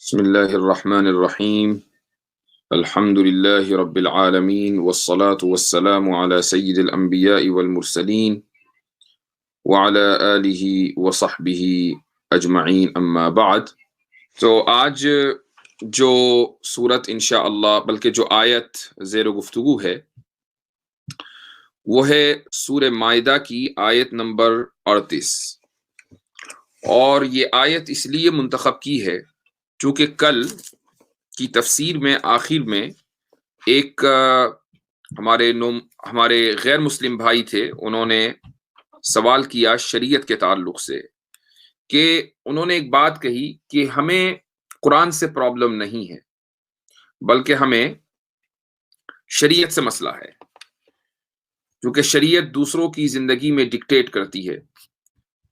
بسم الله الرحمن الرحيم الحمد لله رب العالمين والصلاة والسلام على سيد الأنبياء والمرسلين وعلى آله وصحبه أجمعين أما بعد. تو آج جو صورت انشاءاللہ بلکہ جو آیت زیر گفتگو ہے وہ ہے سورہ مائدہ کی آیت نمبر 38، اور یہ آیت اس لیے منتخب کی ہے چونکہ کل کی تفسیر میں آخر میں ایک ہمارے غیر مسلم بھائی تھے، انہوں نے سوال کیا شریعت کے تعلق سے، کہ انہوں نے ایک بات کہی کہ ہمیں قرآن سے پرابلم نہیں ہے بلکہ ہمیں شریعت سے مسئلہ ہے، کیونکہ شریعت دوسروں کی زندگی میں ڈکٹیٹ کرتی ہے۔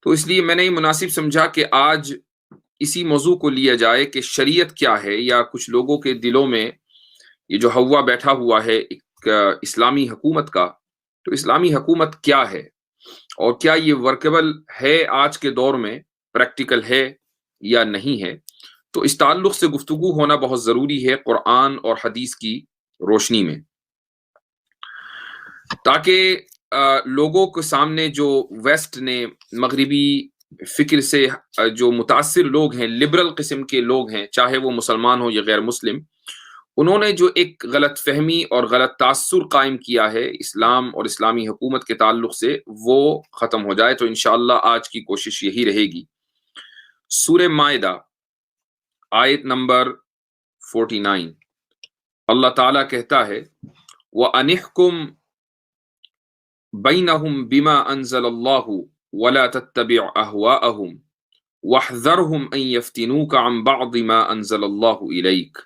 تو اس لیے میں نے یہ مناسب سمجھا کہ آج اسی موضوع کو لیا جائے کہ شریعت کیا ہے، یا کچھ لوگوں کے دلوں میں یہ جو ہوا بیٹھا ہوا ہے ایک اسلامی حکومت کا، تو اسلامی حکومت کیا ہے اور کیا یہ ورکیبل ہے آج کے دور میں، پریکٹیکل ہے یا نہیں ہے۔ تو اس تعلق سے گفتگو ہونا بہت ضروری ہے قرآن اور حدیث کی روشنی میں، تاکہ لوگوں کے سامنے جو ویسٹ نے، مغربی فکر سے جو متاثر لوگ ہیں، لبرل قسم کے لوگ ہیں، چاہے وہ مسلمان ہو یا غیر مسلم، انہوں نے جو ایک غلط فہمی اور غلط تاثر قائم کیا ہے اسلام اور اسلامی حکومت کے تعلق سے، وہ ختم ہو جائے۔ تو انشاءاللہ آج کی کوشش یہی رہے گی۔ سورہ مائدہ آیت نمبر 49، اللہ تعالیٰ کہتا ہے وَأَنِحْكُمْ بَيْنَهُمْ بِمَا أَنزَلَ اللَّهُ وَلَا تَتَّبِعْ أَهْوَاءَهُمْ وَاحْذَرْهُمْ أَن يَفْتِنُوكَ عَن بَعْضِ مَا أَنزَلَ اللَّهُ إِلَيْكَ۔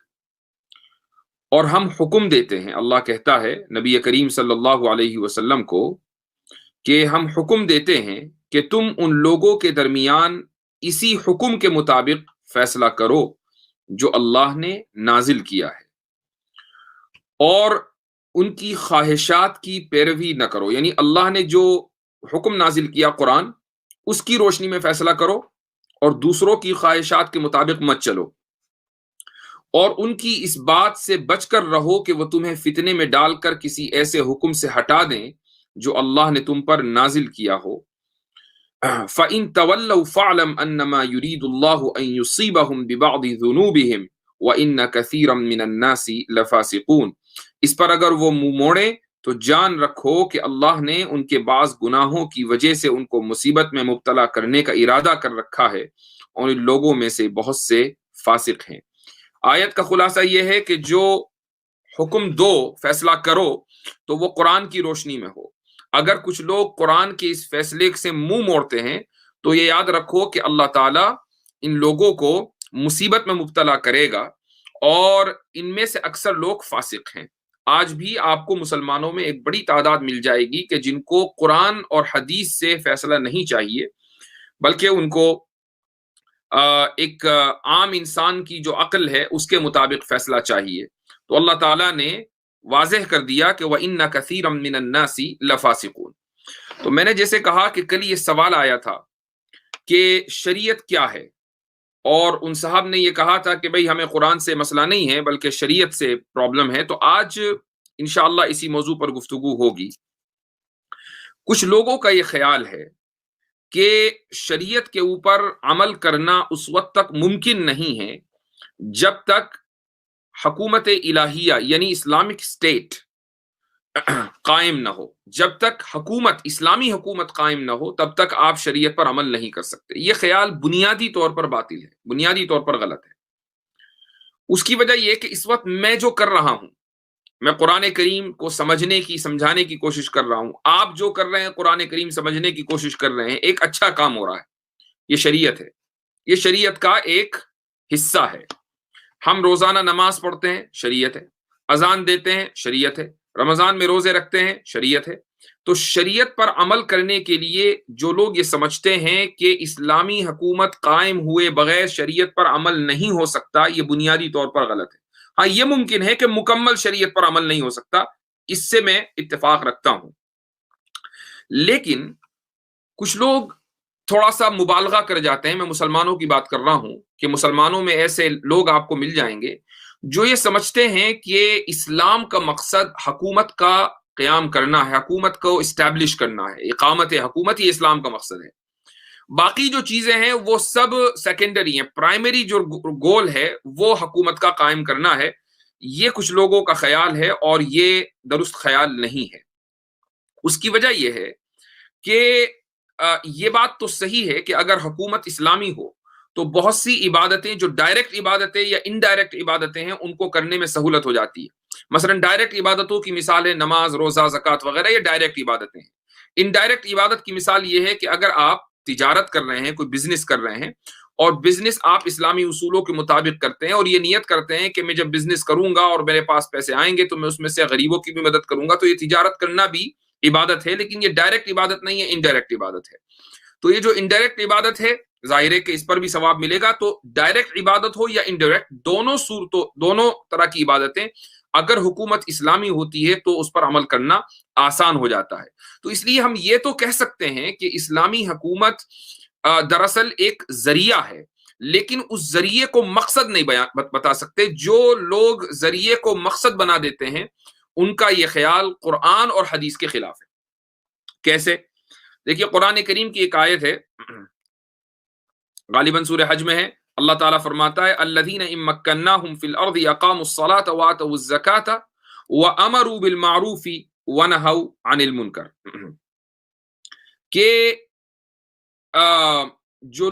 اور ہم حکم دیتے ہیں، اللہ کہتا ہے نبی کریم صلی اللہ علیہ وسلم کو کہ ہم حکم دیتے ہیں کہ تم ان لوگوں کے درمیان اسی حکم کے مطابق فیصلہ کرو جو اللہ نے نازل کیا ہے، اور ان کی خواہشات کی پیروی نہ کرو، یعنی اللہ نے جو حکم نازل کیا قرآن، اس کی روشنی میں فیصلہ کرو اور دوسروں کی خواہشات کے مطابق مت چلو، اور ان کی اس بات سے بچ کر رہو کہ وہ تمہیں فتنے میں ڈال کر کسی ایسے حکم سے ہٹا دیں جو اللہ نے تم پر نازل کیا ہو۔ فَإِن تَوَلَّوْا فَاعْلَمْ أَنَّمَا يُرِيدُ اللَّهُ أَن يُصِيبَهُم بِبَعْضِ ذُنُوبِهِمْ وَإِنَّ كَثِيرًا مِّنَ النَّاسِ لَفَاسِقُونَ۔ اس پر اگر وہ منہ موڑیں تو جان رکھو کہ اللہ نے ان کے بعض گناہوں کی وجہ سے ان کو مصیبت میں مبتلا کرنے کا ارادہ کر رکھا ہے، اور ان لوگوں میں سے بہت سے فاسق ہیں۔ آیت کا خلاصہ یہ ہے کہ جو حکم دو، فیصلہ کرو، تو وہ قرآن کی روشنی میں ہو۔ اگر کچھ لوگ قرآن کے اس فیصلے سے منہ موڑتے ہیں تو یہ یاد رکھو کہ اللہ تعالیٰ ان لوگوں کو مصیبت میں مبتلا کرے گا، اور ان میں سے اکثر لوگ فاسق ہیں۔ آج بھی آپ کو مسلمانوں میں ایک بڑی تعداد مل جائے گی کہ جن کو قرآن اور حدیث سے فیصلہ نہیں چاہیے، بلکہ ان کو ایک عام انسان کی جو عقل ہے اس کے مطابق فیصلہ چاہیے۔ تو اللہ تعالیٰ نے واضح کر دیا کہ وَإِنَّ كَثِيرًا مِّنَ النَّاسِ لَفَاسِقُونَ۔ تو میں نے جیسے کہا کہ کل یہ سوال آیا تھا کہ شریعت کیا ہے، اور ان صاحب نے یہ کہا تھا کہ بھئی ہمیں قرآن سے مسئلہ نہیں ہے بلکہ شریعت سے پرابلم ہے۔ تو آج انشاءاللہ اسی موضوع پر گفتگو ہوگی۔ کچھ لوگوں کا یہ خیال ہے کہ شریعت کے اوپر عمل کرنا اس وقت تک ممکن نہیں ہے جب تک حکومت الہیہ یعنی اسلامک اسٹیٹ قائم نہ ہو۔ جب تک حکومت، اسلامی حکومت قائم نہ ہو، تب تک آپ شریعت پر عمل نہیں کر سکتے۔ یہ خیال بنیادی طور پر باطل ہے، بنیادی طور پر غلط ہے۔ اس کی وجہ یہ کہ اس وقت میں جو کر رہا ہوں، میں قرآن کریم کو سمجھنے کی، سمجھانے کی کوشش کر رہا ہوں، آپ جو کر رہے ہیں قرآن کریم سمجھنے کی کوشش کر رہے ہیں، ایک اچھا کام ہو رہا ہے۔ یہ شریعت ہے، یہ شریعت کا ایک حصہ ہے۔ ہم روزانہ نماز پڑھتے ہیں، شریعت ہے۔ اذان دیتے ہیں، شریعت ہے۔ رمضان میں روزے رکھتے ہیں، شریعت ہے۔ تو شریعت پر عمل کرنے کے لیے جو لوگ یہ سمجھتے ہیں کہ اسلامی حکومت قائم ہوئے بغیر شریعت پر عمل نہیں ہو سکتا، یہ بنیادی طور پر غلط ہے۔ ہاں، یہ ممکن ہے کہ مکمل شریعت پر عمل نہیں ہو سکتا، اس سے میں اتفاق رکھتا ہوں، لیکن کچھ لوگ تھوڑا سا مبالغہ کر جاتے ہیں. میں مسلمانوں کی بات کر رہا ہوں کہ مسلمانوں میں ایسے لوگ آپ کو مل جائیں گے جو یہ سمجھتے ہیں کہ اسلام کا مقصد حکومت کا قیام کرنا ہے، حکومت کو اسٹیبلش کرنا ہے، اقامت حکومت ہی اسلام کا مقصد ہے. باقی جو چیزیں ہیں وہ سب سیکنڈری ہیں، پرائمری جو گول ہے وہ حکومت کا قائم کرنا ہے. یہ کچھ لوگوں کا خیال ہے اور یہ درست خیال نہیں ہے. اس کی وجہ یہ ہے کہ یہ بات تو صحیح ہے کہ اگر حکومت اسلامی ہو تو بہت سی عبادتیں جو ڈائریکٹ عبادتیں یا انڈائریکٹ عبادتیں ہیں ان کو کرنے میں سہولت ہو جاتی ہے. مثلا ڈائریکٹ عبادتوں کی مثال ہے نماز، روزہ، زکوٰۃ وغیرہ، یہ ڈائریکٹ عبادتیں ہیں. انڈائریکٹ عبادت کی مثال یہ ہے کہ اگر آپ تجارت کر رہے ہیں، کوئی بزنس کر رہے ہیں اور بزنس آپ اسلامی اصولوں کے مطابق کرتے ہیں اور یہ نیت کرتے ہیں کہ میں جب بزنس کروں گا اور میرے پاس پیسے آئیں گے تو میں اس میں سے غریبوں کی بھی مدد کروں گا، تو یہ تجارت کرنا بھی عبادت ہے، لیکن یہ ڈائریکٹ عبادت نہیں ہے، انڈائریکٹ عبادت ہے. تو یہ جو انڈائریکٹ عبادت ہے ظاہر ہے کہ اس پر بھی ثواب ملے گا. تو ڈائریکٹ عبادت ہو یا انڈائریکٹ، دونوں طرح کی عبادتیں اگر حکومت اسلامی ہوتی ہے تو اس پر عمل کرنا آسان ہو جاتا ہے. تو اس لیے ہم یہ تو کہہ سکتے ہیں کہ اسلامی حکومت دراصل ایک ذریعہ ہے، لیکن اس ذریعے کو مقصد نہیں بتا سکتے. جو لوگ ذریعے کو مقصد بنا دیتے ہیں ان کا یہ خیال قرآن اور حدیث کے خلاف ہے. کیسے؟ دیکھیے قرآن کریم کی ایک آیت ہے، غالباً سورہ حج میں ہے. اللہ تعالیٰ فرماتا ہے الذین ان مکناہم فی الارض اقاموا الصلاۃ وآتوا الزکاۃ وامروا بالمعروف ونہوا عن المنکر. کہ جو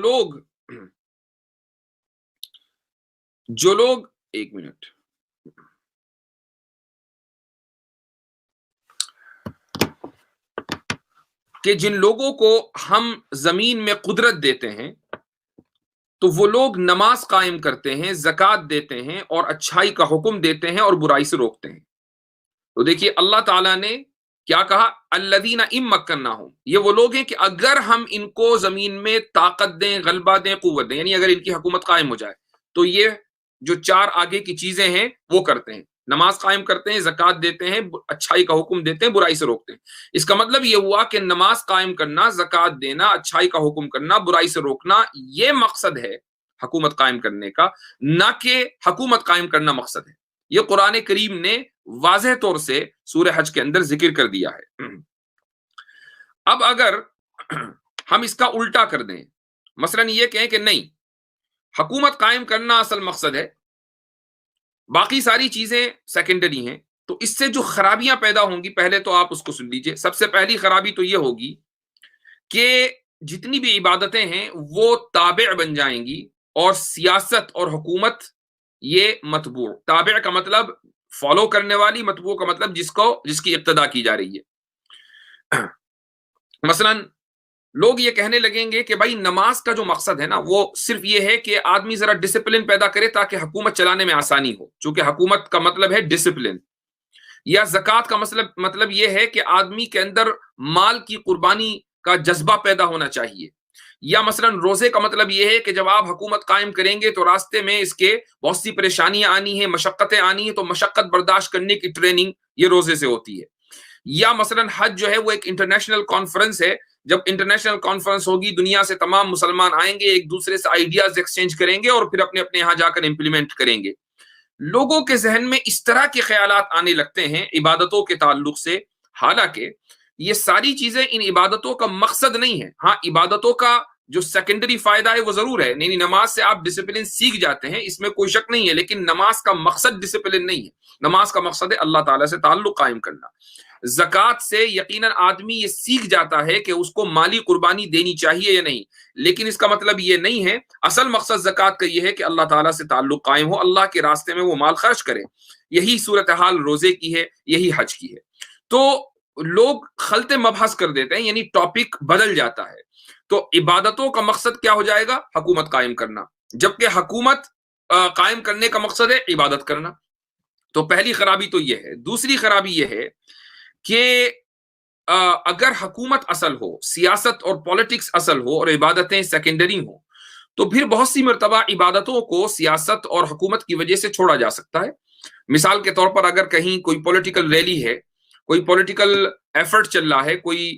لوگ ایک منٹ کہ جن لوگوں کو ہم زمین میں قدرت دیتے ہیں تو وہ لوگ نماز قائم کرتے ہیں، زکوٰۃ دیتے ہیں اور اچھائی کا حکم دیتے ہیں اور برائی سے روکتے ہیں. تو دیکھیے اللہ تعالیٰ نے کیا کہا؟ الذین ان مکناہم، یہ وہ لوگ ہیں کہ اگر ہم ان کو زمین میں طاقت دیں، غلبہ دیں، قوت دیں، یعنی اگر ان کی حکومت قائم ہو جائے تو یہ جو چار آگے کی چیزیں ہیں وہ کرتے ہیں. نماز قائم کرتے ہیں، زکوٰۃ دیتے ہیں، اچھائی کا حکم دیتے ہیں، برائی سے روکتے ہیں. اس کا مطلب یہ ہوا کہ نماز قائم کرنا، زکوٰۃ دینا، اچھائی کا حکم کرنا، برائی سے روکنا، یہ مقصد ہے حکومت قائم کرنے کا، نہ کہ حکومت قائم کرنا مقصد ہے. یہ قرآن کریم نے واضح طور سے سورہ حج کے اندر ذکر کر دیا ہے. اب اگر ہم اس کا الٹا کر دیں، مثلا یہ کہیں کہ نہیں، حکومت قائم کرنا اصل مقصد ہے، باقی ساری چیزیں سیکنڈری ہیں، تو اس سے جو خرابیاں پیدا ہوں گی پہلے تو آپ اس کو سن لیجئے. سب سے پہلی خرابی تو یہ ہوگی کہ جتنی بھی عبادتیں ہیں وہ تابع بن جائیں گی اور سیاست اور حکومت یہ متبوع. تابع کا مطلب فالو کرنے والی، متبوع کا مطلب جس کی اقتدا کی جا رہی ہے. مثلا لوگ یہ کہنے لگیں گے کہ بھائی نماز کا جو مقصد ہے نا وہ صرف یہ ہے کہ آدمی ذرا ڈسپلن پیدا کرے تاکہ حکومت چلانے میں آسانی ہو، چونکہ حکومت کا مطلب ہے ڈسپلن. یا زکوٰۃ کا مطلب یہ ہے کہ آدمی کے اندر مال کی قربانی کا جذبہ پیدا ہونا چاہیے. یا مثلا روزے کا مطلب یہ ہے کہ جب آپ حکومت قائم کریں گے تو راستے میں اس کے بہت سی پریشانیاں آنی ہیں، مشقتیں آنی ہیں، تو مشقت برداشت کرنے کی ٹریننگ یہ روزے سے ہوتی ہے. یا مثلا حج جو ہے وہ ایک انٹرنیشنل کانفرنس ہے، جب انٹرنیشنل کانفرنس ہوگی دنیا سے تمام مسلمان آئیں گے، ایک دوسرے سے آئیڈیاز ایکسچینج کریں گے اور پھر اپنے اپنے یہاں جا کر امپلیمنٹ کریں گے. لوگوں کے ذہن میں اس طرح کے خیالات آنے لگتے ہیں عبادتوں کے تعلق سے، حالانکہ یہ ساری چیزیں ان عبادتوں کا مقصد نہیں ہے. ہاں عبادتوں کا جو سیکنڈری فائدہ ہے وہ ضرور ہے، نہیں نماز سے آپ ڈسپلن سیکھ جاتے ہیں، اس میں کوئی شک نہیں ہے، لیکن نماز کا مقصد ڈسپلن نہیں ہے. نماز کا مقصد ہے اللہ تعالیٰ سے تعلق قائم کرنا. زکوٰۃ سے یقیناً آدمی یہ سیکھ جاتا ہے کہ اس کو مالی قربانی دینی چاہیے یا نہیں، لیکن اس کا مطلب یہ نہیں ہے، اصل مقصد زکوٰۃ کا یہ ہے کہ اللہ تعالیٰ سے تعلق قائم ہو، اللہ کے راستے میں وہ مال خرچ کرے. یہی صورتحال روزے کی ہے، یہی حج کی ہے. تو لوگ خلط مبحث کر دیتے ہیں، یعنی ٹاپک بدل جاتا ہے. تو عبادتوں کا مقصد کیا ہو جائے گا؟ حکومت قائم کرنا، جبکہ حکومت قائم کرنے کا مقصد ہے عبادت کرنا. تو پہلی خرابی تو یہ ہے. دوسری خرابی یہ ہے کہ اگر حکومت اصل ہو، سیاست اور پالیٹکس اصل ہو اور عبادتیں سیکنڈری ہوں، تو پھر بہت سی مرتبہ عبادتوں کو سیاست اور حکومت کی وجہ سے چھوڑا جا سکتا ہے. مثال کے طور پر اگر کہیں کوئی پولیٹیکل ریلی ہے، کوئی پولیٹیکل ایفرٹ چل رہا ہے، کوئی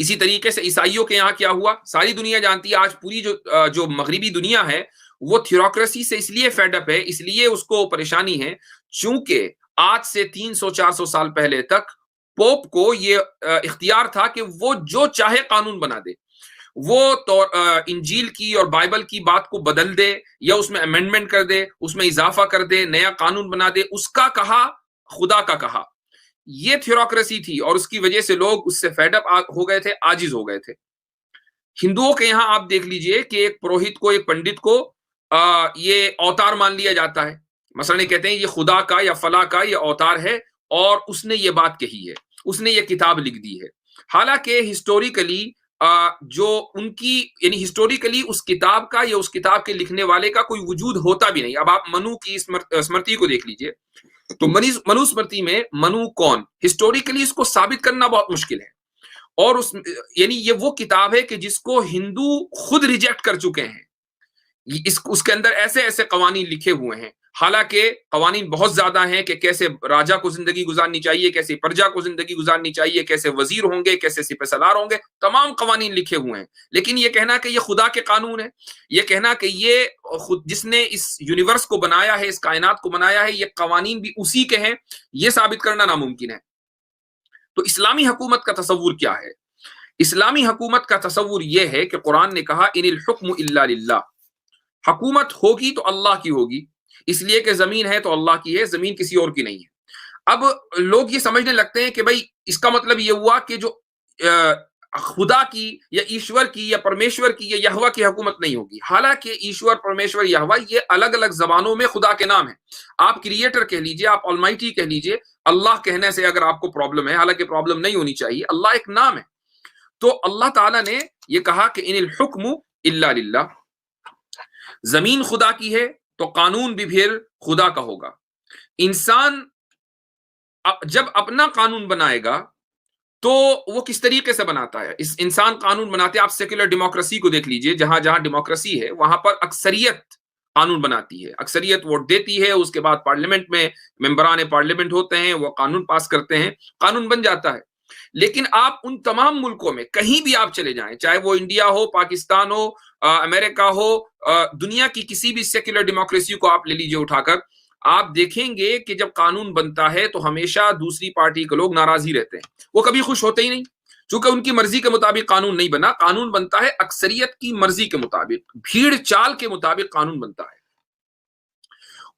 اسی طریقے سے عیسائیوں کے یہاں کیا ہوا ساری دنیا جانتی ہے. آج پوری جو مغربی دنیا ہے وہ تھیوروکریسی سے اس لیے فیڈ اپ ہے, اس لیے اس کو پریشانی ہے, چونکہ آج سے 300-400 سال پہلے تک پوپ کو یہ اختیار تھا کہ وہ جو چاہے قانون بنا دے, وہ انجیل کی اور بائبل کی بات کو بدل دے یا اس میں امینڈمنٹ کر دے, اس میں اضافہ کر دے, نیا قانون بنا دے, اس کا کہا خدا کا کہا. یہ تھیوروکریسی تھی اور اس کی وجہ سے لوگ اس سے فیڈ اپ ہو گئے تھے, عاجز ہو گئے تھے. ہندوؤں کے یہاں آپ دیکھ لیجئے کہ ایک پروہت کو, ایک پنڈت کو یہ اوتار مان لیا جاتا ہے. مثلا کہتے ہیں یہ خدا کا یا فلاں کا یہ اوتار ہے اور اس نے یہ بات کہی ہے, اس نے یہ کتاب لکھ دی ہے. حالانکہ ہسٹوریکلی جو ان کی یعنی ہسٹوریکلی اس کتاب کا یا اس کتاب کے لکھنے والے کا کوئی وجود ہوتا بھی نہیں. اب آپ منو کی اسمرتی کو دیکھ لیجئے تو منو اسمرتی میں منو کون, ہسٹوریکلی اس کو ثابت کرنا بہت مشکل ہے. اور یعنی یہ وہ کتاب ہے کہ جس کو ہندو خود ریجیکٹ کر چکے ہیں. اس کے اندر ایسے ایسے قوانین لکھے ہوئے ہیں, حالانکہ قوانین بہت زیادہ ہیں کہ کیسے راجا کو زندگی گزارنی چاہیے, کیسے پرجا کو زندگی گزارنی چاہیے, کیسے وزیر ہوں گے, کیسے سپہ سالار ہوں گے, تمام قوانین لکھے ہوئے ہیں. لیکن یہ کہنا کہ یہ خدا کے قانون ہے, یہ کہنا کہ یہ خود جس نے اس یونیورس کو بنایا ہے, اس کائنات کو بنایا ہے, یہ قوانین بھی اسی کے ہیں, یہ ثابت کرنا ناممکن ہے. تو اسلامی حکومت کا تصور کیا ہے؟ اسلامی حکومت کا تصور یہ ہے کہ قرآن نے کہا ان الحکم الا للہ, حکومت ہوگی تو اللہ کی ہوگی, اس لیے کہ زمین ہے تو اللہ کی ہے, زمین کسی اور کی نہیں ہے. اب لوگ یہ سمجھنے لگتے ہیں کہ بھائی اس کا مطلب یہ ہوا کہ جو خدا کی یا ایشور کی یا پرمیشور کی یا یہوہ کی حکومت نہیں ہوگی. حالانکہ ایشور, پرمیشور, یہوہ یہ الگ الگ زبانوں میں خدا کے نام ہیں. آپ کریٹر کہہ لیجئے, آپ آلمائٹی کہہ لیجئے, اللہ کہنے سے اگر آپ کو پرابلم ہے, حالانکہ پرابلم نہیں ہونی چاہیے, اللہ ایک نام ہے. تو اللہ تعالیٰ نے یہ کہا کہ ان الحکم الا للہ, زمین خدا کی ہے تو قانون بھی پھر خدا کا ہوگا. انسان جب اپنا قانون بنائے گا تو وہ کس طریقے سے بناتا ہے؟ اس انسان قانون بناتے ہیں. آپ سیکولر ڈیموکریسی کو دیکھ لیجئے, جہاں جہاں ڈیموکریسی ہے وہاں پر اکثریت قانون بناتی ہے, اکثریت ووٹ دیتی ہے, اس کے بعد پارلیمنٹ میں ممبران پارلیمنٹ ہوتے ہیں, وہ قانون پاس کرتے ہیں, قانون بن جاتا ہے. لیکن آپ ان تمام ملکوں میں کہیں بھی آپ چلے جائیں, چاہے وہ انڈیا ہو, پاکستان ہو, امریکہ ہو, دنیا کی کسی بھی سیکولر ڈیموکریسی کو آپ لے لیجئے اٹھا کر, آپ دیکھیں گے کہ جب قانون بنتا ہے تو ہمیشہ دوسری پارٹی کے لوگ ناراض ہی رہتے ہیں, وہ کبھی خوش ہوتے ہی نہیں, چونکہ ان کی مرضی کے مطابق قانون نہیں بنا. قانون بنتا ہے اکثریت کی مرضی کے مطابق, بھیڑ چال کے مطابق قانون بنتا ہے.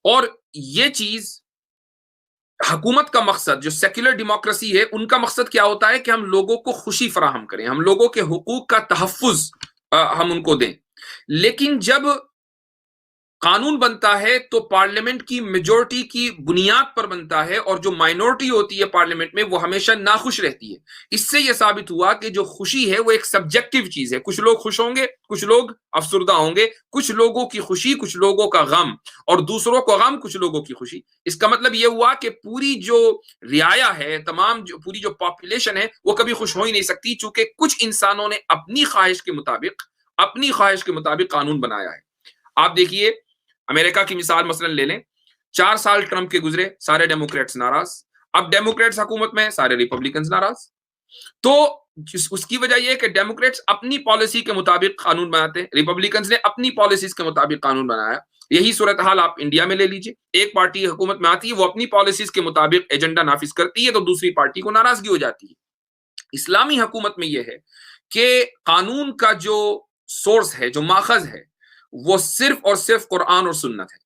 اور یہ چیز حکومت کا مقصد, جو سیکولر ڈیموکریسی ہے, ان کا مقصد کیا ہوتا ہے کہ ہم لوگوں کو خوشی فراہم کریں, ہم لوگوں کے حقوق کا تحفظ ہم ان کو دیں. لیکن جب قانون بنتا ہے تو پارلیمنٹ کی میجورٹی کی بنیاد پر بنتا ہے, اور جو مائنورٹی ہوتی ہے پارلیمنٹ میں وہ ہمیشہ ناخوش رہتی ہے. اس سے یہ ثابت ہوا کہ جو خوشی ہے وہ ایک سبجیکٹیو چیز ہے. کچھ لوگ خوش ہوں گے, کچھ لوگ افسردہ ہوں گے, کچھ لوگوں کی خوشی, کچھ لوگوں کا غم, اور دوسروں کو غم, کچھ لوگوں کی خوشی. اس کا مطلب یہ ہوا کہ پوری جو رعایا ہے, تمام پوری جو پاپولیشن ہے, وہ کبھی خوش ہو ہی نہیں سکتی, چونکہ کچھ انسانوں نے اپنی خواہش کے مطابق قانون بنایا ہے. آپ دیکھیے امریکہ کی مثال مثلا لے لیں, 4 سال ٹرمپ کے گزرے, سارے ڈیموکریٹس ناراض, اب ڈیموکریٹس حکومت میں, سارے ریپبلکنز ناراض. تو اس کی وجہ یہ کہ ڈیموکریٹس اپنی پالیسی کے مطابق قانون بناتے ہیں, ریپبلکنز نے اپنی پالیسیز کے مطابق قانون بنایا. یہی صورتحال آپ انڈیا میں لے لیجئے, ایک پارٹی حکومت میں آتی ہے, وہ اپنی پالیسیز کے مطابق ایجنڈا نافذ کرتی ہے, تو دوسری پارٹی کو ناراضگی ہو جاتی ہے. اسلامی حکومت میں یہ ہے کہ قانون کا جو سورس ہے, جو ماخذ ہے, وہ صرف اور صرف قرآن اور سنت ہے.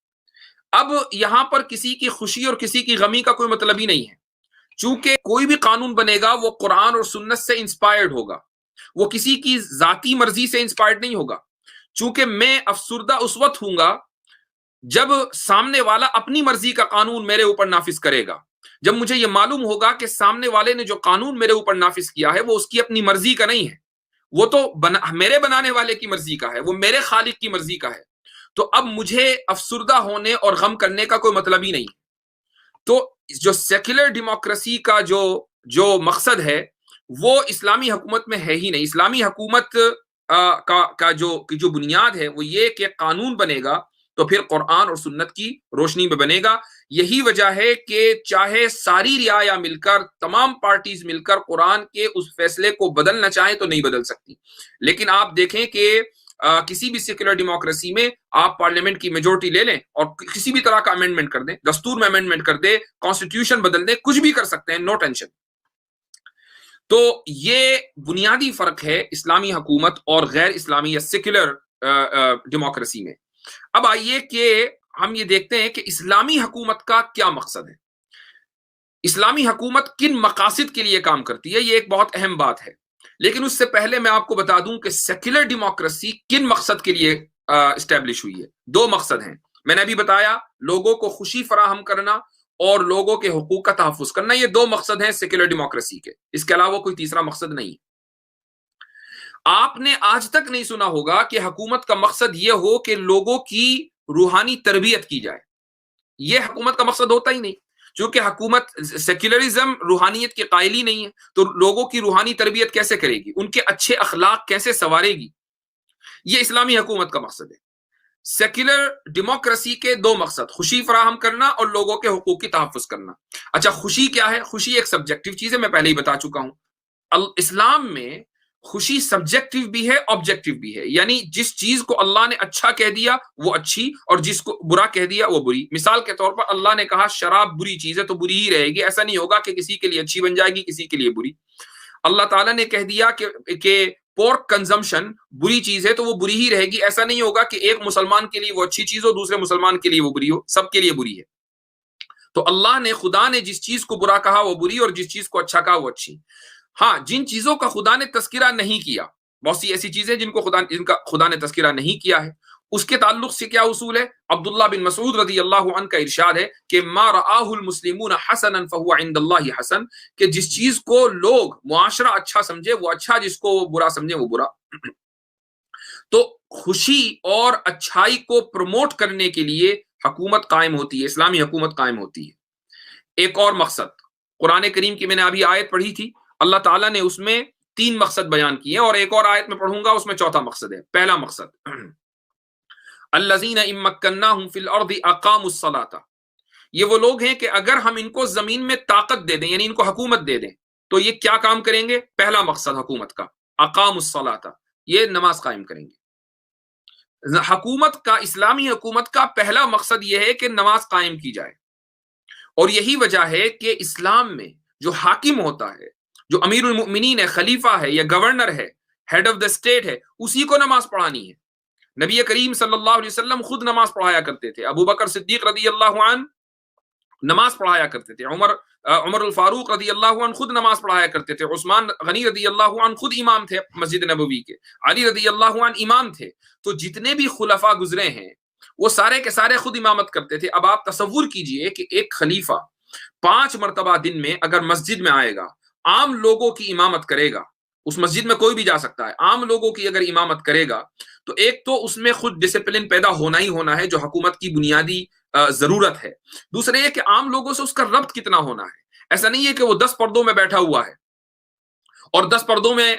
اب یہاں پر کسی کی خوشی اور کسی کی غمی کا کوئی مطلب ہی نہیں ہے, چونکہ کوئی بھی قانون بنے گا وہ قرآن اور سنت سے انسپائرڈ ہوگا, وہ کسی کی ذاتی مرضی سے انسپائرڈ نہیں ہوگا. چونکہ میں افسردہ اس وقت ہوں گا جب سامنے والا اپنی مرضی کا قانون میرے اوپر نافذ کرے گا, جب مجھے یہ معلوم ہوگا کہ سامنے والے نے جو قانون میرے اوپر نافذ کیا ہے وہ اس کی اپنی مرضی کا نہیں ہے, وہ تو میرے بنانے والے کی مرضی کا ہے, وہ میرے خالق کی مرضی کا ہے. تو اب مجھے افسردہ ہونے اور غم کرنے کا کوئی مطلب ہی نہیں. تو جو سیکولر ڈیموکریسی کا جو مقصد ہے وہ اسلامی حکومت میں ہے ہی نہیں. اسلامی حکومت کا جو بنیاد ہے وہ یہ کہ قانون بنے گا تو پھر قرآن اور سنت کی روشنی میں بنے گا. یہی وجہ ہے کہ چاہے ساری رعایا مل کر، تمام پارٹیز مل کر قرآن کے اس فیصلے کو بدلنا چاہیں تو نہیں بدل سکتی. لیکن آپ دیکھیں کہ کسی بھی سیکولر ڈیموکریسی میں آپ پارلیمنٹ کی میجورٹی لے لیں اور کسی بھی طرح کا امینڈمنٹ کر دیں، دستور میں امینڈمنٹ کر دیں، کانسٹیٹیوشن بدل دیں، کچھ بھی کر سکتے ہیں، نو ٹینشن. تو یہ بنیادی فرق ہے اسلامی حکومت اور غیر اسلامی یا سیکولر ڈیموکریسی میں. اب آئیے کہ ہم یہ دیکھتے ہیں کہ اسلامی حکومت کا کیا مقصد ہے، اسلامی حکومت کن مقاصد کے لیے کام کرتی ہے. یہ ایک بہت اہم بات ہے. لیکن اس سے پہلے میں آپ کو بتا دوں کہ سیکولر ڈیموکریسی کن مقصد کے لیے اسٹیبلش ہوئی ہے. دو مقصد ہیں. میں نے ابھی بتایا، لوگوں کو خوشی فراہم کرنا اور لوگوں کے حقوق کا تحفظ کرنا. یہ دو مقصد ہیں سیکولر ڈیموکریسی کے، اس کے علاوہ کوئی تیسرا مقصد نہیں. آپ نے آج تک نہیں سنا ہوگا کہ حکومت کا مقصد یہ ہو کہ لوگوں کی روحانی تربیت کی جائے. یہ حکومت کا مقصد ہوتا ہی نہیں، چونکہ حکومت سیکولرزم روحانیت کے قائل ہی نہیں ہے. تو لوگوں کی روحانی تربیت کیسے کرے گی، ان کے اچھے اخلاق کیسے سنوارے گی؟ یہ اسلامی حکومت کا مقصد ہے. سیکولر ڈیموکریسی کے دو مقصد، خوشی فراہم کرنا اور لوگوں کے حقوق کی تحفظ کرنا. اچھا، خوشی کیا ہے؟ خوشی ایک سبجیکٹو چیز ہے، میں پہلے ہی بتا چکا ہوں. اسلام میں خوشی سبجیکٹو بھی ہے، آبجیکٹو بھی ہے. یعنی جس چیز کو اللہ نے اچھا کہہ دیا وہ اچھی، اور جس کو برا کہہ دیا وہ بری. مثال کے طور پر اللہ نے کہا شراب بری چیز ہے تو بری ہی رہے گی. ایسا نہیں ہوگا کہ کسی کے لیے اچھی بن جائے گی، کسی کے لیے بری. اللہ تعالیٰ نے کہہ دیا کہ پورک کنزمپشن بری چیز ہے تو وہ بری ہی رہے گی. ایسا نہیں ہوگا کہ ایک مسلمان کے لیے وہ اچھی چیز ہو، دوسرے مسلمان کے لیے وہ بری ہو. سب کے لیے بری ہے. تو اللہ نے، خدا نے جس چیز کو برا کہا وہ بری، اور جس چیز کو اچھا کہا وہ اچھی. ہاں، جن چیزوں کا خدا نے تذکرہ نہیں کیا، بہت سی ایسی چیزیں جن کا خدا نے تذکرہ نہیں کیا ہے، اس کے تعلق سے کیا اصول ہے؟ عبداللہ بن مسعود رضی اللہ عنہ کا ارشاد ہے کہ ما رآہ المسلمون حسنا فهو عند اللہ حسن، کہ جس چیز کو لوگ معاشرہ اچھا سمجھے وہ اچھا، جس کو برا سمجھے وہ برا. تو خوشی اور اچھائی کو پروموٹ کرنے کے لیے حکومت قائم ہوتی ہے، اسلامی حکومت قائم ہوتی ہے. ایک اور مقصد، قرآن کریم کی میں نے ابھی آیت پڑھی تھی، اللہ تعالیٰ نے اس میں 3 مقصد بیان کیے، اور ایک اور آیت میں پڑھوں گا اس میں چوتھا مقصد ہے. پہلا مقصد الذین ان مکناہم فی الارض اقاموا الصلاۃ، یہ وہ لوگ ہیں کہ اگر ہم ان کو زمین میں طاقت دے دیں، یعنی ان کو حکومت دے دیں، تو یہ کیا کام کریں گے؟ پہلا مقصد حکومت کا اقاموا الصلاۃ، یہ نماز قائم کریں گے. حکومت کا، اسلامی حکومت کا پہلا مقصد یہ ہے کہ نماز قائم کی جائے. اور یہی وجہ ہے کہ اسلام میں جو حاکم ہوتا ہے، جو امیر المؤمنین ہے، خلیفہ ہے یا گورنر ہے، ہیڈ آف دا اسٹیٹ ہے، اسی کو نماز پڑھانی ہے. نبی کریم صلی اللہ علیہ وسلم خود نماز پڑھایا کرتے تھے. ابو بکر صدیق رضی اللہ عنہ نماز پڑھایا کرتے تھے. عمر الفاروق رضی اللہ عنہ خود نماز پڑھایا کرتے تھے. عثمان غنی رضی اللہ عنہ خود امام تھے مسجد نبوی کے. علی رضی اللہ عنہ امام تھے. تو جتنے بھی خلفاء گزرے ہیں وہ سارے کے سارے خود امامت کرتے تھے. اب آپ تصور کیجئے کہ ایک خلیفہ 5 مرتبہ دن میں اگر مسجد میں آئے گا، عام لوگوں کی امامت کرے گا، اس مسجد میں کوئی بھی جا سکتا ہے، عام لوگوں کی اگر امامت کرے گا، تو ایک تو اس میں خود ڈسپلن پیدا ہونا ہی ہونا ہے جو حکومت کی بنیادی ضرورت ہے. دوسرے یہ کہ عام لوگوں سے اس کا ربط کتنا ہونا ہے. ایسا نہیں ہے کہ وہ 10 پردوں میں بیٹھا ہوا ہے اور 10 پردوں میں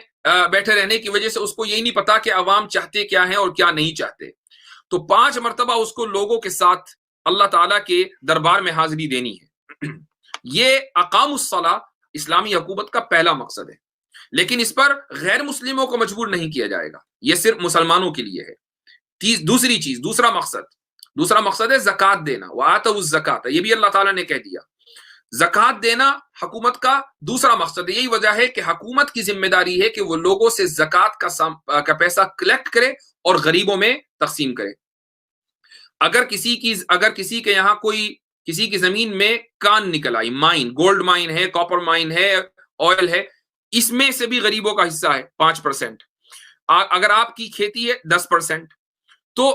بیٹھے رہنے کی وجہ سے اس کو یہی نہیں پتا کہ عوام چاہتے کیا ہیں اور کیا نہیں چاہتے. تو 5 مرتبہ اس کو لوگوں کے ساتھ اللہ تعالیٰ کے دربار میں حاضری دینی ہے. یہ اقام الصلاۃ اسلامی حکومت کا پہلا مقصد ہے. لیکن اس پر غیر مسلموں کو مجبور نہیں کیا جائے گا، یہ صرف مسلمانوں کے لیے ہے. دوسری چیز، دوسرا مقصد ہے زکوٰۃ دینا. وآتوا الزکاۃ، یہ بھی اللہ تعالیٰ نے کہہ دیا. زکوٰۃ دینا حکومت کا دوسرا مقصد ہے. یہی وجہ ہے کہ حکومت کی ذمہ داری ہے کہ وہ لوگوں سے زکوٰۃ کا پیسہ کلیکٹ کرے اور غریبوں میں تقسیم کرے. اگر کسی کے یہاں کسی کی زمین میں کان نکل آئی، مائن، گولڈ مائن ہے، کاپر مائن ہے، آئل ہے، اس میں سے بھی غریبوں کا حصہ ہے 5%. اگر آپ کی کھیتی ہے 10%، تو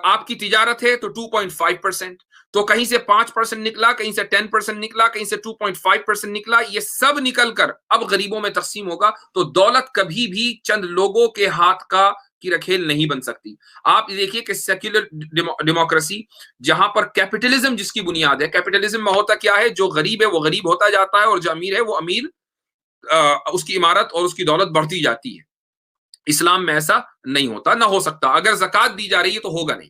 آپ کی تجارت ہے تو 2.5%. تو کہیں سے 5% نکلا، کہیں سے 10% نکلا، کہیں سے 2.5% نکلا، یہ سب نکل کر اب غریبوں میں تقسیم ہوگا. تو دولت کبھی بھی چند لوگوں کے ہاتھ کی رکھیل نہیں بن سکتی. آپ دیکھیے کہ سیکولر ڈیموکریسی جہاں پر کیپٹلزم جس کی بنیاد ہے، کیپٹلزم میں ہوتا کیا ہے؟ جو غریب ہے وہ غریب ہوتا جاتا ہے اور جو امیر ہے وہ امیر، اس کی عمارت اور اس کی دولت بڑھتی جاتی ہے. اسلام میں ایسا نہیں ہوتا، نہ ہو سکتا. اگر زکوٰۃ دی جا رہی ہے تو ہوگا نہیں.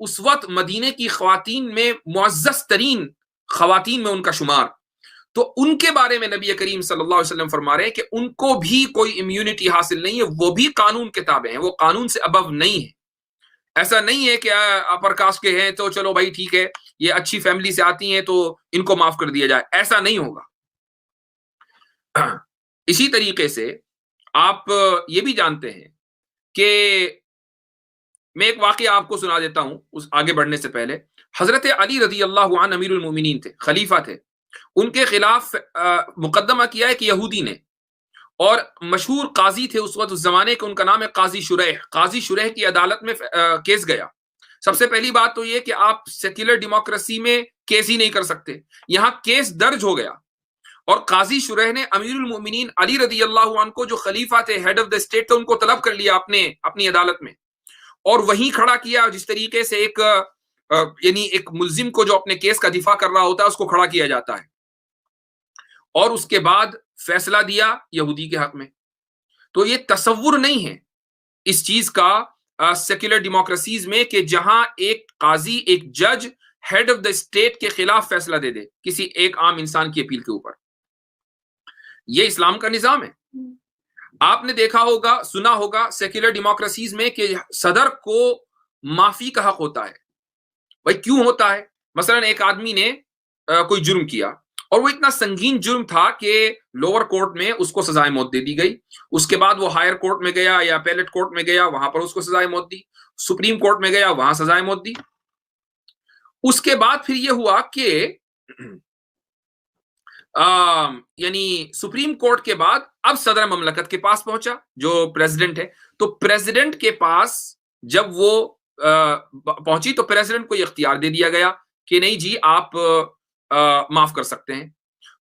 اس وقت مدینے کی خواتین میں معزز ترین خواتین میں ان کا شمار، تو ان کے بارے میں نبی کریم صلی اللہ علیہ وسلم فرما رہے ہیں کہ ان کو بھی کوئی امیونٹی حاصل نہیں ہے، وہ بھی قانون کے تابع ہیں، وہ قانون سے ابو نہیں ہے۔ ایسا نہیں ہے کہ اپر کاسٹ کے ہیں تو چلو بھائی ٹھیک ہے، یہ اچھی فیملی سے آتی ہیں تو ان کو معاف کر دیا جائے، ایسا نہیں ہوگا۔ اسی طریقے سے آپ یہ بھی جانتے ہیں کہ میں ایک واقعہ آپ کو سنا دیتا ہوں اس آگے بڑھنے سے پہلے۔ حضرت علی رضی اللہ عنہ امیر المومنین تھے، خلیفہ تھے، ان کے خلاف مقدمہ کیا ایک یہودی نے، اور مشہور قاضی تھے اس وقت اس زمانے کے، ان کا نام ہے قاضی شریح۔ قاضی شریح کی عدالت میں کیس گیا۔ سب سے پہلی بات تو یہ کہ آپ سیکولر ڈیموکریسی میں کیس ہی نہیں کر سکتے، یہاں کیس درج ہو گیا، اور قاضی شریح نے امیر المومنین علی رضی اللہ عنہ کو، جو خلیفہ تھے، ہیڈ آف دا اسٹیٹ تھے، ان کو طلب کر لیا اپنی عدالت میں، اور وہیں کھڑا کیا جس طریقے سے یعنی ایک ملزم کو جو اپنے کیس کا دفاع کر رہا ہوتا ہے اس کو کھڑا کیا جاتا ہے، اور اس کے بعد فیصلہ دیا یہودی کے حق میں۔ تو یہ تصور نہیں ہے اس چیز کا سیکولر ڈیموکریسیز میں کہ جہاں ایک قاضی، ایک جج ہیڈ آف دا اسٹیٹ کے خلاف فیصلہ دے دے کسی ایک عام انسان کی اپیل کے اوپر۔ یہ اسلام کا نظام ہے۔ آپ نے دیکھا ہوگا، سنا ہوگا سیکولر ڈیموکریسیز میں کہ صدر کو معافی کا حق ہوتا ہے۔ بھائی کیوں ہوتا ہے؟ مثلا ایک آدمی نے کوئی جرم کیا، اور وہ اتنا سنگین جرم تھا کہ لوور کورٹ میں اس کو سزائے موت دے دی گئی، اس کے بعد وہ ہائر کورٹ میں گیا یا اپیلیٹ کورٹ میں گیا، وہاں پر اس کو سزائے موت دی، سپریم کورٹ میں گیا، وہاں سزائے موت دی۔ اس کے بعد پھر یہ ہوا کہ یعنی سپریم کورٹ کے بعد اب صدر مملکت کے پاس پہنچا جو پریزیڈنٹ ہے، تو پریزیڈنٹ کے پاس جب وہ پہنچی تو پریزیڈنٹ کو یہ اختیار دے دیا گیا کہ نہیں جی آپ معاف کر سکتے ہیں۔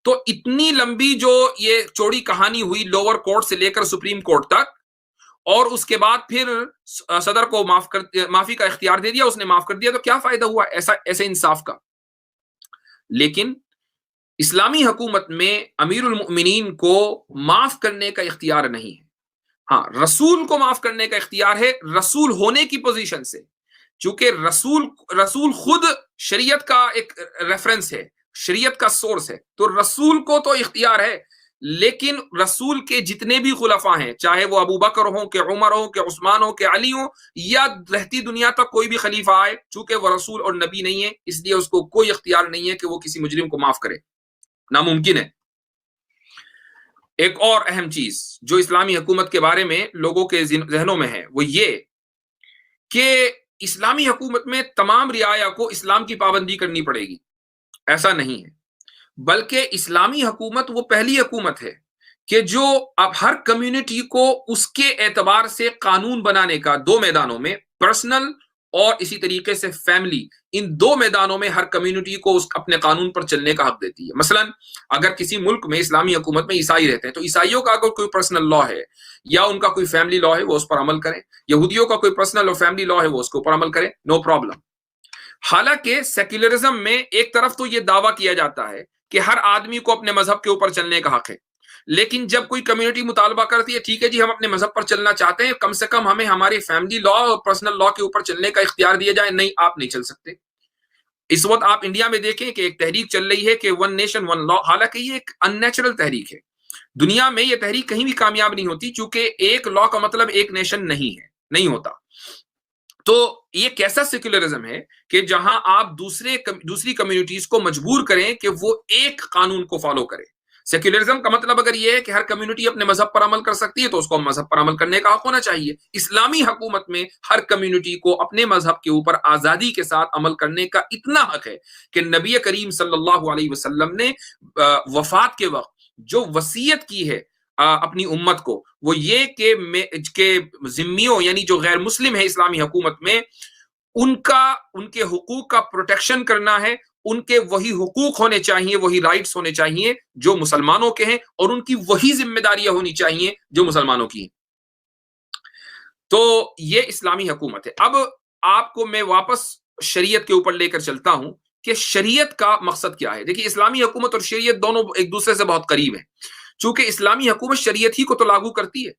تو اتنی لمبی جو یہ چوڑی کہانی ہوئی لوور کورٹ سے لے کر سپریم کورٹ تک، اور اس کے بعد پھر صدر کو معافی کا اختیار دے دیا، اس نے معاف کر دیا، تو کیا فائدہ ہوا ایسے انصاف کا؟ لیکن اسلامی حکومت میں امیر المؤمنین کو معاف کرنے کا اختیار نہیں ہے۔ ہاں، رسول کو معاف کرنے کا اختیار ہے، رسول ہونے کی پوزیشن سے، چونکہ رسول خود شریعت کا ایک ریفرنس ہے، شریعت کا سورس ہے، تو رسول کو تو اختیار ہے، لیکن رسول کے جتنے بھی خلفاء ہیں، چاہے وہ ابو بکر ہوں کہ عمر ہوں کہ عثمان ہوں کہ علی ہوں، یا رہتی دنیا تک کوئی بھی خلیفہ آئے، چونکہ وہ رسول اور نبی نہیں ہے، اس لیے اس کو کوئی اختیار نہیں ہے کہ وہ کسی مجرم کو معاف کرے، ناممکن ہے۔ ایک اور اہم چیز جو اسلامی حکومت کے بارے میں لوگوں کے ذہنوں میں ہے وہ یہ کہ اسلامی حکومت میں تمام رعایا کو اسلام کی پابندی کرنی پڑے گی۔ ایسا نہیں ہے، بلکہ اسلامی حکومت وہ پہلی حکومت ہے کہ جو اب ہر کمیونٹی کو اس کے اعتبار سے قانون بنانے کا، دو میدانوں میں، پرسنل اور اسی طریقے سے فیملی، ان دو میدانوں میں ہر کمیونٹی کو اپنے قانون پر چلنے کا حق دیتی ہے۔ مثلا اگر کسی ملک میں، اسلامی حکومت میں عیسائی رہتے ہیں تو عیسائیوں کا اگر کوئی پرسنل لا ہے یا ان کا کوئی فیملی لا ہے وہ اس پر عمل کریں، یہودیوں کا کوئی پرسنل اور فیملی لا ہے وہ اس کے اوپر عمل کریں، نو پرابلم۔ حالانکہ سیکولرزم میں ایک طرف تو یہ دعویٰ کیا جاتا ہے کہ ہر آدمی کو اپنے مذہب کے اوپر چلنے کا حق ہے، لیکن جب کوئی کمیونٹی مطالبہ کرتی ہے ٹھیک ہے جی ہم اپنے مذہب پر چلنا چاہتے ہیں، کم سے کم ہمیں ہماری فیملی لا اور پرسنل لا کے اوپر چلنے کا اختیار دیا جائے، نہیں آپ نہیں چل سکتے۔ اس وقت آپ انڈیا میں دیکھیں کہ ایک تحریک چل رہی ہے کہ ون نیشن ون لا، حالانکہ یہ ایک ان نیچرل تحریک ہے، دنیا میں یہ تحریک کہیں بھی کامیاب نہیں ہوتی، چونکہ ایک لا کا مطلب ایک نیشن نہیں ہے، نہیں ہوتا۔ تو یہ کیسا سیکولرزم ہے کہ جہاں آپ دوسری کمیونٹیز کو مجبور کریں کہ وہ ایک قانون کو فالو کریں۔ سیکولرزم کا مطلب اگر یہ ہے کہ ہر کمیونٹی اپنے مذہب پر عمل کر سکتی ہے تو اس کو مذہب پر عمل کرنے کا حق ہونا چاہیے۔ اسلامی حکومت میں ہر کمیونٹی کو اپنے مذہب کے اوپر آزادی کے ساتھ عمل کرنے کا اتنا حق ہے کہ نبی کریم صلی اللہ علیہ وسلم نے وفات کے وقت جو وصیت کی ہے اپنی امت کو، وہ یہ کہ ذمیوں یعنی جو غیر مسلم ہے اسلامی حکومت میں، ان کے حقوق کا پروٹیکشن کرنا ہے، ان کے وہی حقوق ہونے چاہیے، وہی رائٹس ہونے چاہیے جو مسلمانوں کے ہیں، اور ان کی وہی ذمہ داریاں ہونی چاہیے جو مسلمانوں کی ہیں۔ تو یہ اسلامی حکومت ہے۔ اب آپ کو میں واپس شریعت کے اوپر لے کر چلتا ہوں کہ شریعت کا مقصد کیا ہے۔ دیکھیے اسلامی حکومت اور شریعت دونوں ایک دوسرے سے بہت قریب ہیں، چونکہ اسلامی حکومت شریعت ہی کو تو لاگو کرتی ہے۔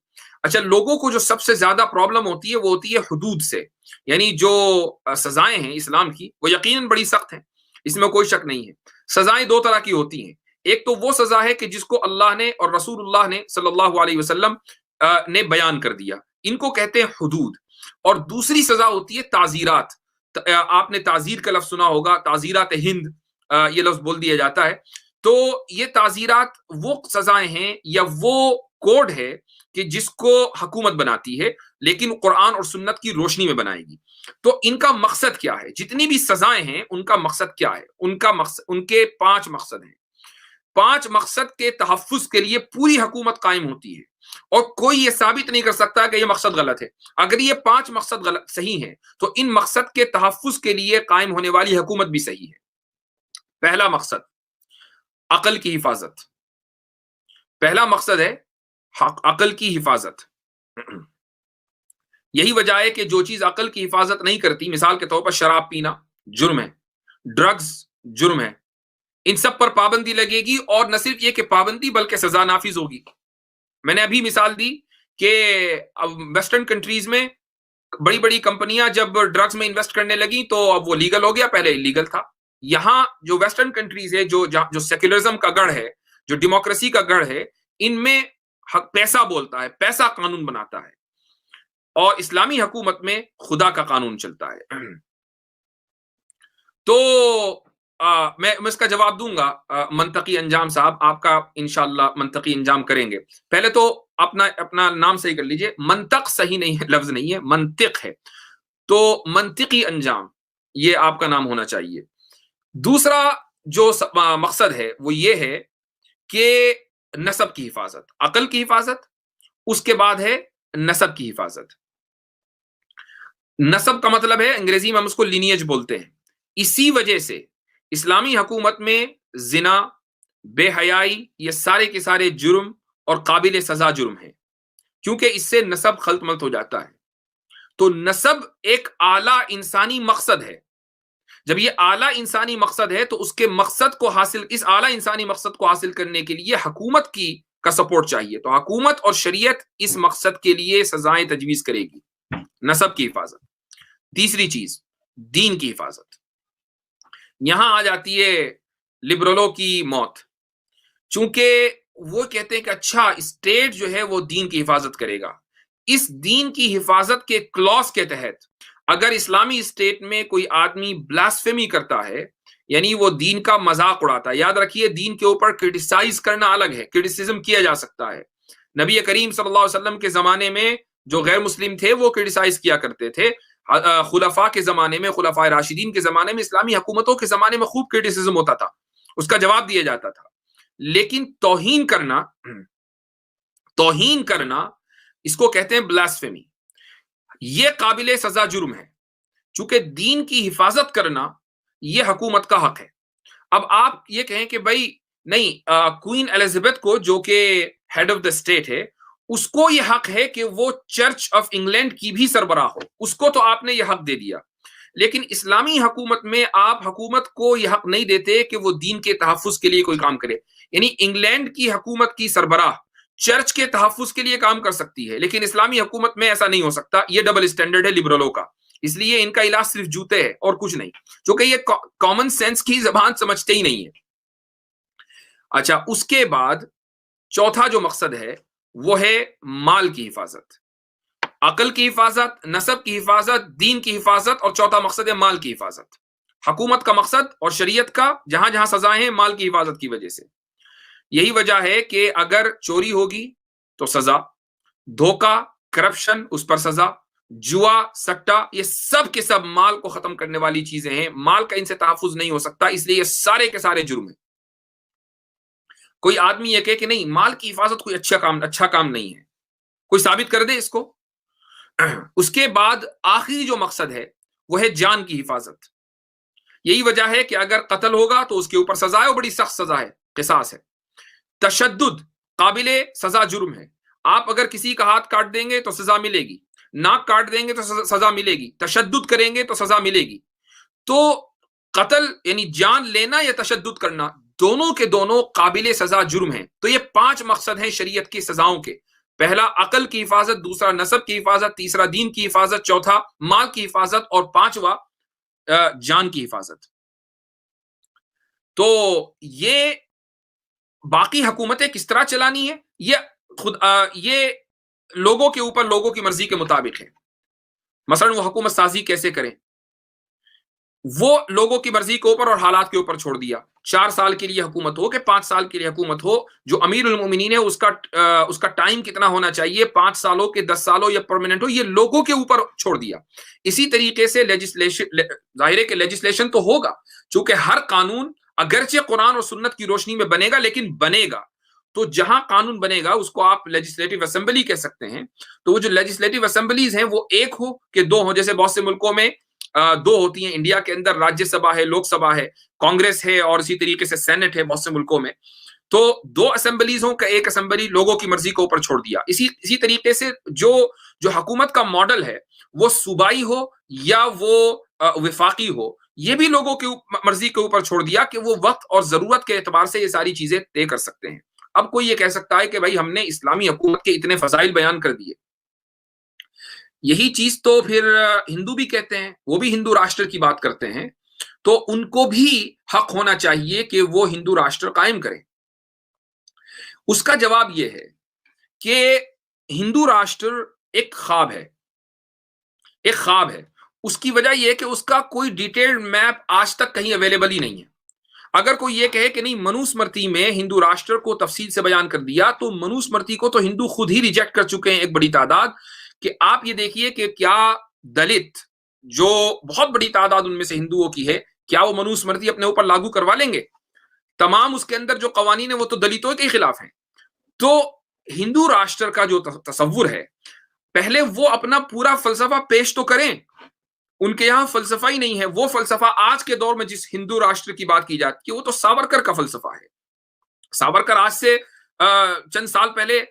اچھا، لوگوں کو جو سب سے زیادہ پرابلم ہوتی ہے وہ ہوتی ہے حدود سے، یعنی جو سزائیں ہیں اسلام کی وہ یقیناً بڑی سخت ہیں، اس میں کوئی شک نہیں ہے۔ سزائیں دو طرح کی ہوتی ہیں، ایک تو وہ سزا ہے کہ جس کو اللہ نے اور رسول اللہ نے صلی اللہ علیہ وسلم نے بیان کر دیا، ان کو کہتے ہیں حدود، اور دوسری سزا ہوتی ہے تعزیرات۔ آپ نے تعزیر کا لفظ سنا ہوگا، تعزیرات ہند یہ لفظ بول دیا جاتا ہے۔ تو یہ تعزیرات وہ سزائیں ہیں یا وہ کوڈ ہے کہ جس کو حکومت بناتی ہے لیکن قرآن اور سنت کی روشنی میں بنائے گی۔ تو ان کا مقصد کیا ہے؟ جتنی بھی سزائیں ہیں ان کا مقصد کیا ہے؟ ان کے 5 مقصد ہیں۔ 5 مقصد کے تحفظ کے لیے پوری حکومت قائم ہوتی ہے، اور کوئی یہ ثابت نہیں کر سکتا کہ یہ مقصد غلط ہے۔ اگر یہ 5 مقصد غلط صحیح ہیں تو ان مقصد کے تحفظ کے لیے قائم ہونے والی حکومت بھی صحیح ہے۔ پہلا مقصد عقل کی حفاظت، پہلا مقصد ہے عقل کی حفاظت۔ یہی وجہ ہے کہ جو چیز عقل کی حفاظت نہیں کرتی، مثال کے طور پر شراب پینا جرم ہے، ڈرگز جرم ہے، ان سب پر پابندی لگے گی، اور نہ صرف یہ کہ پابندی بلکہ سزا نافذ ہوگی۔ میں نے ابھی مثال دی کہ ویسٹرن کنٹریز میں بڑی بڑی کمپنیاں جب ڈرگز میں انویسٹ کرنے لگی تو اب وہ لیگل ہو گیا، پہلے لیگل تھا۔ یہاں جو ویسٹرن کنٹریز ہے، جو سیکولرزم کا گڑھ ہے، جو ڈیموکریسی کا گڑھ ہے، ان میں پیسہ بولتا ہے، پیسہ قانون بناتا ہے، اور اسلامی حکومت میں خدا کا قانون چلتا ہے۔ تو میں اس کا جواب دوں گا منطقی انجام صاحب، آپ کا انشاءاللہ منطقی انجام کریں گے۔ پہلے تو اپنا نام صحیح کر لیجئے، منطق صحیح نہیں ہے، لفظ نہیں ہے، منطق ہے، تو منطقی انجام یہ آپ کا نام ہونا چاہیے۔ دوسرا جو مقصد ہے وہ یہ ہے کہ نسب کی حفاظت، عقل کی حفاظت، اس کے بعد ہے نسب کی حفاظت۔ نسب کا مطلب ہے انگریزی میں ہم اس کو لینیج بولتے ہیں۔ اسی وجہ سے اسلامی حکومت میں زنا، بے حیائی، یہ سارے کے سارے جرم اور قابل سزا جرم ہیں، کیونکہ اس سے نسب خلط ملط ہو جاتا ہے۔ تو نسب ایک اعلیٰ انسانی مقصد ہے۔ جب یہ اعلیٰ انسانی مقصد ہے تو اس اعلیٰ انسانی مقصد کو حاصل کرنے کے لیے حکومت کا سپورٹ چاہیے، تو حکومت اور شریعت اس مقصد کے لیے سزائیں تجویز کرے گی۔ نسب کی حفاظت۔ تیسری چیز دین کی حفاظت۔ یہاں آ جاتی ہے لبرلوں کی موت، چونکہ وہ کہتے ہیں کہ اچھا اسٹیٹ جو ہے وہ دین کی حفاظت کرے گا۔ اس دین کی حفاظت کے کلوز کے تحت اگر اسلامی اسٹیٹ میں کوئی آدمی بلاسفیمی کرتا ہے، یعنی وہ دین کا مذاق اڑاتا ہے، یاد رکھیے دین کے اوپر کرٹیسائز کرنا الگ ہے، کرٹیسزم کیا جا سکتا ہے۔ نبی کریم صلی اللہ علیہ وسلم کے زمانے میں جو غیر مسلم تھے وہ کرٹیسائز کیا کرتے تھے، خلفاء کے زمانے میں، خلفاء راشدین کے زمانے میں، اسلامی حکومتوں کے زمانے میں خوب کرٹیسزم ہوتا تھا، اس کا جواب دیا جاتا تھا۔ لیکن توہین کرنا اس کو کہتے ہیں بلاسفیمی، یہ قابل سزا جرم ہے، چونکہ دین کی حفاظت کرنا یہ حکومت کا حق ہے۔ اب آپ یہ کہیں کہ بھائی نہیں، کوئین ایلزابتھ کو جو کہ ہیڈ آف دا اسٹیٹ ہے، اس کو یہ حق ہے کہ وہ چرچ آف انگلینڈ کی بھی سربراہ ہو، اس کو تو آپ نے یہ حق دے دیا، لیکن اسلامی حکومت میں آپ حکومت کو یہ حق نہیں دیتے کہ وہ دین کے تحفظ کے لیے کوئی کام کرے۔ یعنی انگلینڈ کی حکومت کی سربراہ چرچ کے تحفظ کے لیے کام کر سکتی ہے، لیکن اسلامی حکومت میں ایسا نہیں ہو سکتا۔ یہ ڈبل اسٹینڈرڈ ہے لبرلوں کا، اس لیے ان کا علاج صرف جوتے ہے اور کچھ نہیں، کیونکہ یہ کامن سینس کی زبان سمجھتے ہی نہیں ہے۔ اچھا، اس کے بعد چوتھا جو مقصد ہے وہ ہے مال کی حفاظت، عقل کی حفاظت، نسب کی حفاظت، دین کی حفاظت، اور چوتھا مقصد ہے مال کی حفاظت۔ حکومت کا مقصد اور شریعت کا جہاں جہاں سزائیں ہیں مال کی حفاظت کی وجہ سے۔ یہی وجہ ہے کہ اگر چوری ہوگی تو سزا، دھوکہ، کرپشن، اس پر سزا، جوا، سٹا، یہ سب کے سب مال کو ختم کرنے والی چیزیں ہیں، مال کا ان سے تحفظ نہیں ہو سکتا، اس لیے یہ سارے کے سارے جرم ہیں۔ کوئی آدمی یہ کہے کہ نہیں مال کی حفاظت کوئی اچھا کام نہیں ہے، کوئی ثابت کر دے اس کو۔ اس کے بعد آخری جو مقصد ہے وہ ہے جان کی حفاظت۔ یہی وجہ ہے کہ اگر قتل ہوگا تو اس کے اوپر سزا ہے، اور بڑی سخت سزا ہے، قصاص ہے۔ تشدد قابل سزا جرم ہے، آپ اگر کسی کا ہاتھ کاٹ دیں گے تو سزا ملے گی، ناک کاٹ دیں گے تو سزا ملے گی، تشدد کریں گے تو سزا ملے گی۔ تو قتل یعنی جان لینا یا تشدد کرنا دونوں کے دونوں قابل سزا جرم ہیں. تو یہ 5 مقصد ہیں شریعت کی سزاؤں کے. پہلا عقل کی حفاظت، دوسرا نسب کی حفاظت، تیسرا دین کی حفاظت، چوتھا مال کی حفاظت، اور پانچواں جان کی حفاظت. تو یہ باقی حکومتیں کس طرح چلانی ہے، یہ لوگوں کے اوپر لوگوں کی مرضی کے مطابق ہے. مثلا وہ حکومت سازی کیسے کریں، وہ لوگوں کی مرضی کے اوپر اور حالات کے اوپر چھوڑ دیا. 4 سال کے لیے حکومت ہو کہ 5 سال کے لیے حکومت ہو، جو امیر المومنین ہے اس کا ٹائم کتنا ہونا چاہیے، 5 سالوں کے 10 سالوں یا پرماننٹ ہو، یہ لوگوں کے اوپر چھوڑ دیا. اسی طریقے سے ظاہر ہے کہ لیجسلیشن تو ہوگا، چونکہ ہر قانون اگرچہ قرآن اور سنت کی روشنی میں بنے گا لیکن بنے گا. تو جہاں قانون بنے گا اس کو آپ لیجسلیٹو اسمبلی کہہ سکتے ہیں. تو وہ جو لیجسلیٹو اسمبلیز ہیں وہ ایک ہو کہ 2 ہو، جیسے بہت سے ملکوں میں 2 ہوتی ہیں. انڈیا کے اندر راجیہ سبھا ہے، لوک سبھا ہے، کانگریس ہے، اور اسی طریقے سے سینٹ ہے بہت سے ملکوں میں. تو 2 اسمبلیز ہوں کہ ایک اسمبلی لوگوں کی مرضی کے اوپر چھوڑ دیا. اسی طریقے سے جو حکومت کا ماڈل ہے وہ صوبائی ہو یا وہ وفاقی ہو، یہ بھی لوگوں کی مرضی کے اوپر چھوڑ دیا کہ وہ وقت اور ضرورت کے اعتبار سے یہ ساری چیزیں طے کر سکتے ہیں. اب کوئی یہ کہہ سکتا ہے کہ بھائی ہم نے اسلامی حکومت کے اتنے فضائل بیان کر دیے. یہی چیز تو پھر ہندو بھی کہتے ہیں، وہ بھی ہندو راشٹر کی بات کرتے ہیں. تو ان کو بھی حق ہونا چاہیے کہ وہ ہندو راشٹر قائم کریں. اس کا جواب یہ ہے کہ ہندو راشٹر ایک خواب ہے. اس کی وجہ یہ ہے کہ اس کا کوئی ڈیٹیلڈ میپ آج تک کہیں اویلیبل ہی نہیں ہے. اگر کوئی یہ کہے کہ نہیں منوسمرتی میں ہندو راشٹر کو تفصیل سے بیان کر دیا، تو منوسمرتی کو تو ہندو خود ہی ریجیکٹ کر چکے ہیں ایک بڑی تعداد. کہ آپ یہ دیکھیے کہ کیا دلت، جو بہت بڑی تعداد ان میں سے ہندوؤں کی ہے، کیا وہ منوسمرتی اپنے اوپر لاگو کروا لیں گے؟ تمام اس کے اندر جو قوانین ہیں وہ تو دلتوں کے خلاف ہیں. تو ہندو راشٹر کا جو تصور ہے، پہلے وہ اپنا پورا فلسفہ پیش تو کریں. ان کے یہاں فلسفہ ہی نہیں ہے. وہ فلسفہ آج کے دور میں جس ہندو راشٹر کی بات کی جاتی ہے وہ تو ساورکر کا فلسفہ ہے. ساورکر آج سے چند سال پہلے،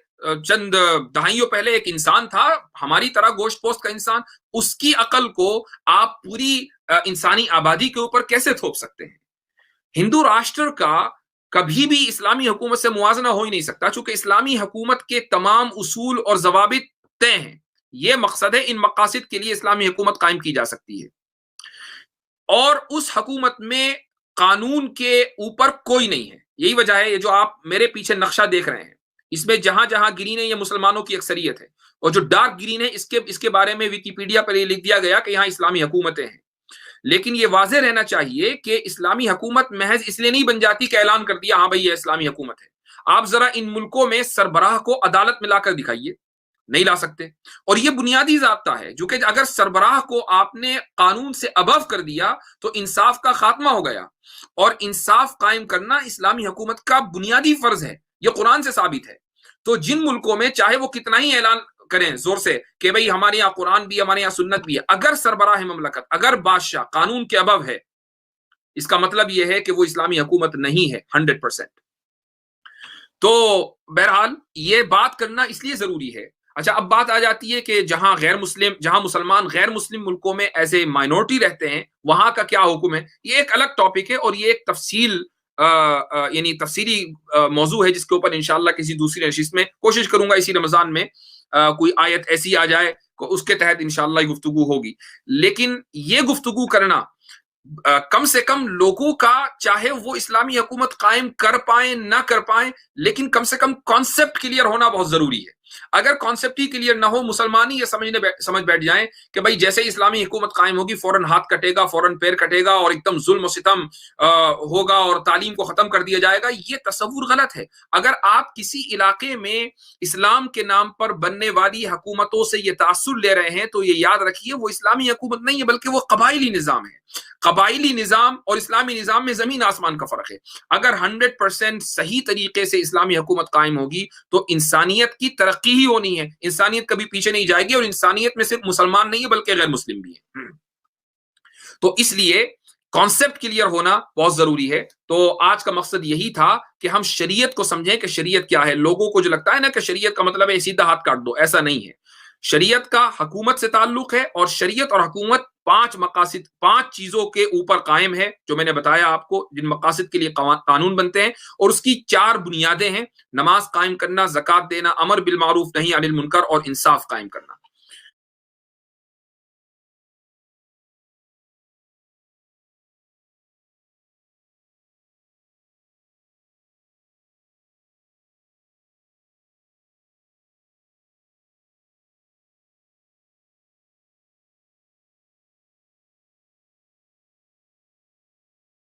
چند دہائیوں پہلے ایک انسان تھا ہماری طرح گوشت پوست کا انسان. اس کی عقل کو آپ پوری انسانی آبادی کے اوپر کیسے تھوپ سکتے ہیں؟ ہندو راشٹر کا کبھی بھی اسلامی حکومت سے موازنہ ہو ہی نہیں سکتا، چونکہ اسلامی حکومت کے تمام اصول اور ضوابط طے ہیں. یہ مقصد ہے، ان مقاصد کے لیے اسلامی حکومت قائم کی جا سکتی ہے. اور اس حکومت میں قانون کے اوپر کوئی نہیں ہے. یہی وجہ ہے یہ جو آپ میرے پیچھے نقشہ دیکھ رہے ہیں، اس میں جہاں جہاں گرین ہے یہ مسلمانوں کی اکثریت ہے، اور جو ڈارک گرین ہے اس کے بارے میں ویکیپیڈیا پر یہ لکھ دیا گیا کہ یہاں اسلامی حکومتیں ہیں. لیکن یہ واضح رہنا چاہیے کہ اسلامی حکومت محض اس لیے نہیں بن جاتی کہ اعلان کر دیا ہاں بھائی یہ اسلامی حکومت ہے. آپ ذرا ان ملکوں میں سربراہ کو عدالت میں لا کر دکھائیے، نہیں لا سکتے. اور یہ بنیادی ضابطہ ہے جو کہ اگر سربراہ کو آپ نے قانون سے ابو کر دیا تو انصاف کا خاتمہ ہو گیا. اور انصاف قائم کرنا اسلامی حکومت کا بنیادی فرض ہے، یہ قرآن سے ثابت ہے. تو جن ملکوں میں چاہے وہ کتنا ہی اعلان کریں زور سے کہ بھئی ہمارے یہاں قرآن بھی، ہمارے یہاں سنت بھی ہے، اگر سربراہ مملکت، اگر بادشاہ قانون کے ابو ہے، اس کا مطلب یہ ہے کہ وہ اسلامی حکومت نہیں ہے 100%. تو بہرحال یہ بات کرنا اس لیے ضروری ہے. اچھا، اب بات آ جاتی ہے کہ جہاں مسلمان غیر مسلم ملکوں میں ایز اے مائنورٹی رہتے ہیں، وہاں کا کیا حکم ہے. یہ ایک الگ ٹاپک ہے اور یہ ایک تفصیلی موضوع ہے جس کے اوپر انشاءاللہ کسی دوسری نشست میں کوشش کروں گا اسی رمضان میں کوئی آیت ایسی آ جائے اس کے تحت انشاءاللہ گفتگو ہوگی. لیکن یہ گفتگو کرنا کم سے کم لوگوں کا، چاہے وہ اسلامی حکومت قائم کر پائیں نہ کر پائیں، لیکن کم سے کم کانسیپٹ کلیئر ہونا بہت ضروری ہے. اگر کانسیپٹ ہی کلیئر نہ ہو، مسلمان ہی یہ سمجھ بیٹھ جائیں کہ بھائی جیسے ہی اسلامی حکومت قائم ہوگی فوراً ہاتھ کٹے گا، فوراً پیر کٹے گا اور ایک دم ظلم و ستم ہوگا اور تعلیم کو ختم کر دیا جائے گا، یہ تصور غلط ہے. اگر آپ کسی علاقے میں اسلام کے نام پر بننے والی حکومتوں سے یہ تاثر لے رہے ہیں تو یہ یاد رکھیے وہ اسلامی حکومت نہیں ہے بلکہ وہ قبائلی نظام ہے. قبائلی نظام اور اسلامی نظام میں زمین آسمان کا فرق ہے. اگر 100% صحیح طریقے سے اسلامی حکومت قائم ہوگی تو انسانیت کی ترقی ہی ہونی ہے، انسانیت کبھی پیچھے نہیں جائے گی، اور انسانیت میں صرف مسلمان نہیں ہے بلکہ غیر مسلم بھی ہے. تو اس لیے کانسیپٹ کلیئر ہونا بہت ضروری ہے. تو آج کا مقصد یہی تھا کہ ہم شریعت کو سمجھیں کہ شریعت کیا ہے. لوگوں کو جو لگتا ہے نا کہ شریعت کا مطلب ہے سیدھا ہاتھ کاٹ دو، ایسا نہیں ہے. شریعت کا حکومت سے تعلق ہے، اور شریعت اور حکومت 5 مقاصد، 5 چیزوں کے اوپر قائم ہے جو میں نے بتایا آپ کو، جن مقاصد کے لیے قانون بنتے ہیں، اور اس کی 4 بنیادیں ہیں: نماز قائم کرنا، زکوٰۃ دینا، امر بالمعروف نہی عن المنکر، اور انصاف قائم کرنا۔